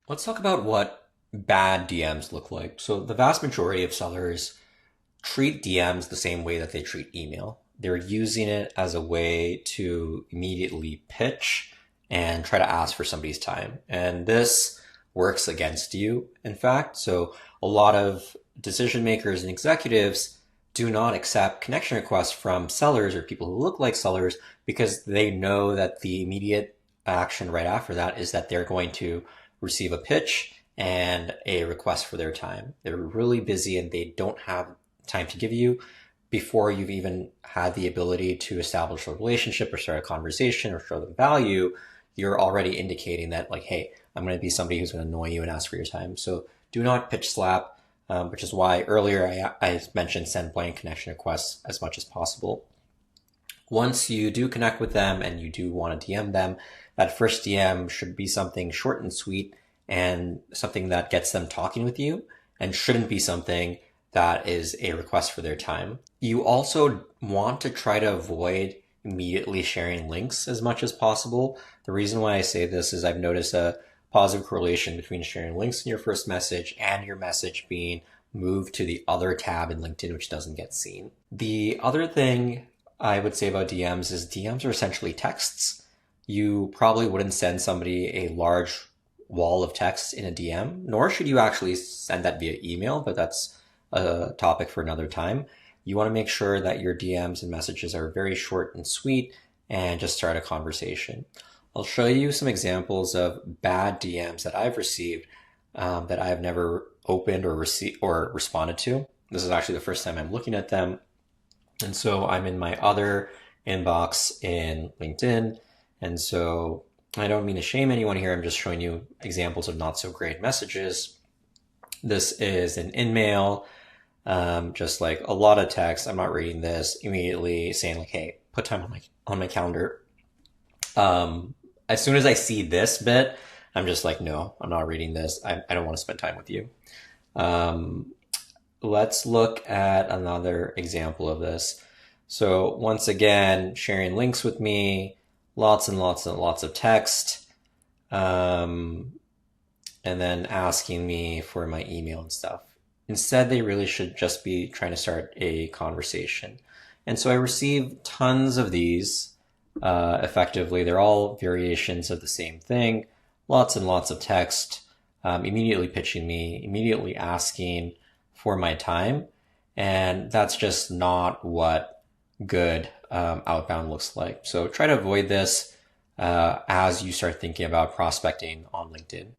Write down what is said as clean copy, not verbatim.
Let's talk about what bad DMs look like. So, the vast majority of sellers treat DMs the same way that they treat email. They're using it as a way to immediately pitch and try to ask for somebody's time. And this works against you, in fact. So, a lot of decision makers and executives do not accept connection requests from sellers or people who look like sellers because they know that the immediate action right after that is that they're going to receive a pitch and a request for their time. They're really busy and they don't have time to give you before you've even had the ability to establish a relationship or start a conversation or show them value. You're already indicating that, like, hey, I'm going to be somebody who's going to annoy you and ask for your time. So do not pitch slap, which is why earlier I mentioned send blank connection requests as much as possible. Once you do connect with them and you do want to DM them, that first DM should be something short and sweet and something that gets them talking with you and shouldn't be something that is a request for their time. You also want to try to avoid immediately sharing links as much as possible. The reason why I say this is I've noticed a positive correlation between sharing links in your first message and your message being moved to the other tab in LinkedIn, which doesn't get seen. The other thing I would say about DMs is DMs are essentially texts. You probably wouldn't send somebody a large wall of text in a DM, nor should you actually send that via email, but that's a topic for another time. You want to make sure that your DMs and messages are very short and sweet and just start a conversation. I'll show you some examples of bad DMs that I've received that I've never opened or received or responded to. This is actually the first time I'm looking at them. And so I'm in my other inbox in LinkedIn. And so I don't mean to shame anyone here. I'm just showing you examples of not so great messages. This is an InMail, just like a lot of text. I'm not reading this immediately saying like, hey, put time on my calendar. As soon as I see this bit, I'm just like, no, I'm not reading this. I don't want to spend time with you. Um, let's look at another example of this. So once again, sharing links with me, lots and lots and lots of text, um, and then asking me for my email and stuff. Instead, they really should just be trying to start a conversation. And so I receive tons of these effectively. They're all variations of the same thing, lots and lots of text, immediately pitching me, immediately asking for my time. And that's just not what good outbound looks like. So try to avoid this as you start thinking about prospecting on LinkedIn.